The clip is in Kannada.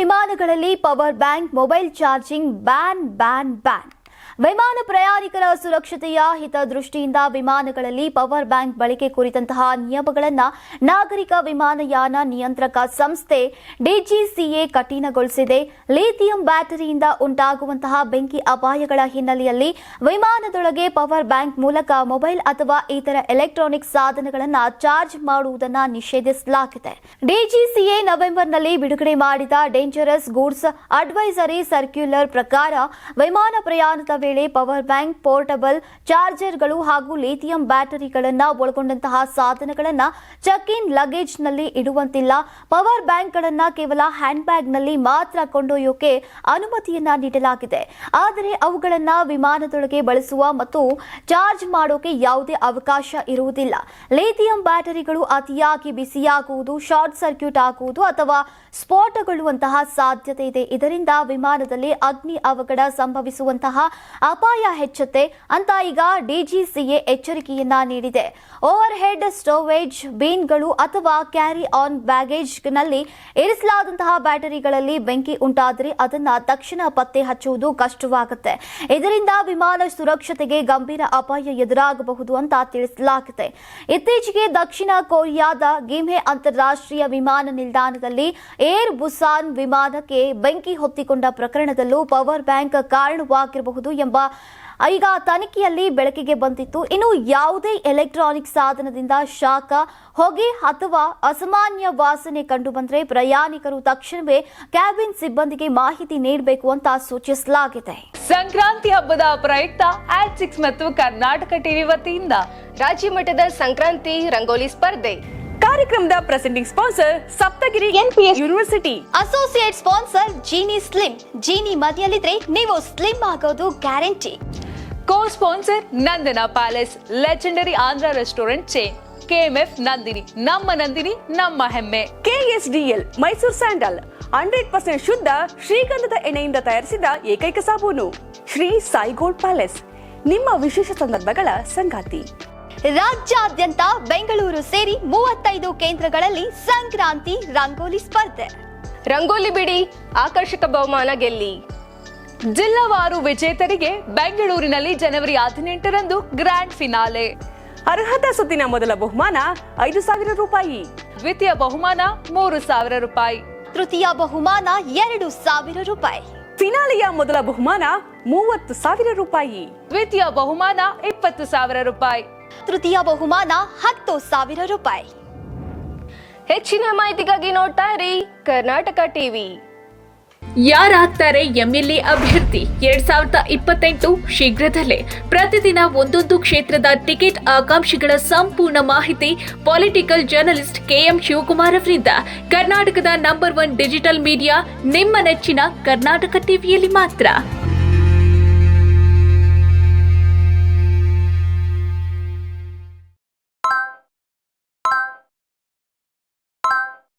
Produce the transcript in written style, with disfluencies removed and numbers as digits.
ವಿಮಾನಗಳಲ್ಲಿ power bank, mobile charging ban. ವಿಮಾನ ಪ್ರಯಾಣಿಕರ ಸುರಕ್ಷತೆಯ ಹಿತದೃಷ್ಟಿಯಿಂದ ವಿಮಾನಗಳಲ್ಲಿ ಪವರ್ ಬ್ಯಾಂಕ್ ಬಳಕೆ ಕುರಿತಂತಹ ನಿಯಮಗಳನ್ನು ನಾಗರಿಕ ವಿಮಾನಯಾನ ನಿಯಂತ್ರಕ ಸಂಸ್ಥೆ ಡಿಜಿಸಿಎ ಕಠಿಣಗೊಳಿಸಿದೆ. ಲಿಥಿಯಂ ಬ್ಯಾಟರಿಯಿಂದ ಉಂಟಾಗುವಂತಹ ಬೆಂಕಿ ಅಪಾಯಗಳ ಹಿನ್ನೆಲೆಯಲ್ಲಿ ವಿಮಾನದೊಳಗೆ ಪವರ್ ಬ್ಯಾಂಕ್ ಮೂಲಕ ಮೊಬೈಲ್ ಅಥವಾ ಇತರ ಎಲೆಕ್ಟ್ರಾನಿಕ್ ಸಾಧನಗಳನ್ನು ಚಾರ್ಜ್ ಮಾಡುವುದನ್ನು ನಿಷೇಧಿಸಲಾಗಿದೆ. ಡಿಜಿಸಿಎ ನವೆಂಬರ್ನಲ್ಲಿ ಬಿಡುಗಡೆ ಮಾಡಿದ ಡೇಂಜರಸ್ ಗೂಡ್ಸ್ ಅಡ್ವೈಸರಿ ಸರ್ಕ್ಯುಲರ್ ಪ್ರಕಾರ ವಿಮಾನ ಪ್ರಯಾಣದ ವೇಳೆ ಪವರ್ ಬ್ಯಾಂಕ್, ಪೋರ್ಟಬಲ್ ಚಾರ್ಜರ್ಗಳು ಹಾಗೂ ಲಿಥಿಯಂ ಬ್ಯಾಟರಿಗಳನ್ನು ಒಳಗೊಂಡಂತಹ ಸಾಧನಗಳನ್ನು ಚೆಕ್ ಇನ್ ಲಗೇಜ್ನಲ್ಲಿ ಇಡುವಂತಿಲ್ಲ. ಪವರ್ ಬ್ಯಾಂಕ್ಗಳನ್ನು ಕೇವಲ ಹ್ಯಾಂಡ್ ಬ್ಯಾಗ್ನಲ್ಲಿ ಮಾತ್ರ ಕೊಂಡೊಯ್ಯೋಕೆ ಅನುಮತಿಯನ್ನ ನೀಡಲಾಗಿದೆ. ಆದರೆ ಅವುಗಳನ್ನು ವಿಮಾನದೊಳಗೆ ಬಳಸುವ ಮತ್ತು ಚಾರ್ಜ್ ಮಾಡೋಕೆ ಯಾವುದೇ ಅವಕಾಶ ಇರುವುದಿಲ್ಲ. ಲಿಥಿಯಂ ಬ್ಯಾಟರಿಗಳು ಅತಿಯಾಗಿ ಬಿಸಿಯಾಗುವುದು, ಶಾರ್ಟ್ ಸರ್ಕ್ಯೂಟ್ ಆಗುವುದು ಅಥವಾ ಸ್ಫೋಟಗೊಳ್ಳುವಂತಹ ಸಾಧ್ಯತೆ ಇದೆ. ಇದರಿಂದ ವಿಮಾನದಲ್ಲಿ ಅಗ್ನಿ ಅವಘಡ ಸಂಭವಿಸುವಂತಹ ಅಪಾಯ ಹೆಚ್ಚುತ್ತೆ ಅಂತ ಈಗ ಡಿಜಿಸಿಎ ಎಚ್ಚರಿಕೆಯನ್ನ ನೀಡಿದೆ. ಓವರ್ ಹೆಡ್ ಸ್ಟೋರೇಜ್ ಬಿನ್ಗಳು ಅಥವಾ ಕ್ಯಾರಿ ಆನ್ ಬ್ಯಾಗೇಜ್ನಲ್ಲಿ ಇರಿಸಲಾದಂತಹ ಬ್ಯಾಟರಿಗಳಲ್ಲಿ ಬೆಂಕಿ ಉಂಟಾದರೆ ಅದನ್ನು ತಕ್ಷಣ ಪತ್ತೆ ಹಚ್ಚುವುದು ಕಷ್ಟವಾಗುತ್ತೆ. ಇದರಿಂದ ವಿಮಾನ ಸುರಕ್ಷತೆಗೆ ಗಂಭೀರ ಅಪಾಯ ಎದುರಾಗಬಹುದು ಅಂತ ತಿಳಿಸಲಾಗಿದೆ. ಇತ್ತೀಚೆಗೆ ದಕ್ಷಿಣ ಕೊರಿಯಾದ ಗಿಮ್ಹೆ ಅಂತಾರಾಷ್ಟ್ರೀಯ ವಿಮಾನ ನಿಲ್ದಾಣದಲ್ಲಿ ಏರ್ ಬುಸಾನ್ ವಿಮಾನಕ್ಕೆ ಬೆಂಕಿ ಹೊತ್ತಿಕೊಂಡ ಪ್ರಕರಣದಲ್ಲೂ ಪವರ್ ಬ್ಯಾಂಕ್ ಕಾರಣವಾಗಿರಬಹುದು ಎಂಬ ಈಗ ತನಿಖೆಯಲ್ಲಿ ಬೆಳಕಿಗೆ ಬಂದಿತ್ತು. ಇನ್ನು ಯಾವುದೇ ಎಲೆಕ್ಟ್ರಾನಿಕ್ ಸಾಧನದಿಂದ ಶಾಖ, ಹೊಗೆ ಅಥವಾ ಅಸಾಮಾನ್ಯ ವಾಸನೆ ಕಂಡುಬಂದರೆ ಪ್ರಯಾಣಿಕರು ತಕ್ಷಣವೇ ಕ್ಯಾಬಿನ್ ಸಿಬ್ಬಂದಿಗೆ ಮಾಹಿತಿ ನೀಡಬೇಕು ಅಂತ ಸೂಚಿಸಲಾಗಿದೆ. ಸಂಕ್ರಾಂತಿ ಹಬ್ಬದ ಪ್ರಯುಕ್ತ ಆಟ್6 ಮತ್ತು ಕರ್ನಾಟಕ ಟಿವಿ ವತಿಯಿಂದ ರಾಜ್ಯ ಮಟ್ಟದ ಸಂಕ್ರಾಂತಿ ರಂಗೋಲಿ ಸ್ಪರ್ಧೆ. ಕಾರ್ಯಕ್ರಮದ presenting sponsor Saptagiri NPS university. Associate sponsor Genie Slim. Genie ಮನೆಯಲ್ಲಿದ್ರೆ ನೀವು ಸ್ಲಿಮ್ ಆಗೋದು guarantee. Co sponsor Nandana palace, legendary Andhra restaurant chain. KMF Nandini, ನಮ್ಮ ನಂದಿನಿ ನಮ್ಮ ಹೆಮ್ಮೆ. ಕೆಎಸ್ಡಿಎಲ್ ಮೈಸೂರು ಸ್ಯಾಂಡಲ್ 100% ಶುದ್ಧ ಶ್ರೀಗಂಧದ ಎಣ್ಣೆಯಿಂದ ತಯಾರಿಸಿದ ಏಕೈಕ ಸಾಬೂನು. ಶ್ರೀ ಸಾಯಿ ಗೋಲ್ಡ್ ಪ್ಯಾಲೇಸ್, ನಿಮ್ಮ ವಿಶೇಷ ಸಂದರ್ಭಗಳ ಸಂಗಾತಿ. ರಾಜ್ಯಾದ್ಯಂತ ಬೆಂಗಳೂರು ಸೇರಿ 35 ಕೇಂದ್ರಗಳಲ್ಲಿ ಸಂಕ್ರಾಂತಿ ರಂಗೋಲಿ ಸ್ಪರ್ಧೆ. ರಂಗೋಲಿ ಬಿಡಿ, ಆಕರ್ಷಕ ಬಹುಮಾನ ಗೆಲ್ಲಿ. ಜಿಲ್ಲಾವಾರು ವಿಜೇತರಿಗೆ ಬೆಂಗಳೂರಿನಲ್ಲಿ ಜನವರಿ 18ರಂದು ಗ್ರ್ಯಾಂಡ್ ಫಿನಾಲೆ. ಅರ್ಹತಾ ಸುತ್ತಿನ ಮೊದಲ ಬಹುಮಾನ 5,000 ರೂಪಾಯಿ, ದ್ವಿತೀಯ ಬಹುಮಾನ 3,000 ರೂಪಾಯಿ, ತೃತೀಯ ಬಹುಮಾನ 2,000 ರೂಪಾಯಿ, ಫಿನಾಲೆಯ ಮೊದಲ ಬಹುಮಾನ 30,000 ರೂಪಾಯಿ, ದ್ವಿತೀಯ ಬಹುಮಾನ 20,000 ರೂಪಾಯಿ, ತೃತೀಯ ಬಹುಮಾನ 10,000 ರೂಪಾಯಿ. ಹೆಚ್ಚಿನ ಮಾಹಿತಿಗಾಗಿ ನೋಡ್ತಾ ಇರಿ ಕರ್ನಾಟಕ ಟಿವಿ. ಯಾರಾಗ್ತಾರೆ ಎಂಎಲ್ಎ ಅಭ್ಯರ್ಥಿ 2028 ಶೀಘ್ರದಲ್ಲೇ. ಪ್ರತಿದಿನ ಒಂದೊಂದು ಕ್ಷೇತ್ರದ ಟಿಕೆಟ್ ಆಕಾಂಕ್ಷಿಗಳ ಸಂಪೂರ್ಣ ಮಾಹಿತಿ ಪೊಲಿಟಿಕಲ್ ಜರ್ನಲಿಸ್ಟ್ ಕೆಎಂ ಶಿವಕುಮಾರ್ ಅವರಿಂದ. ಕರ್ನಾಟಕದ ನಂಬರ್ 1 ಡಿಜಿಟಲ್ ಮೀಡಿಯಾ ನಿಮ್ಮ ನೆಚ್ಚಿನ ಕರ್ನಾಟಕ ಟಿವಿಯಲ್ಲಿ ಮಾತ್ರ.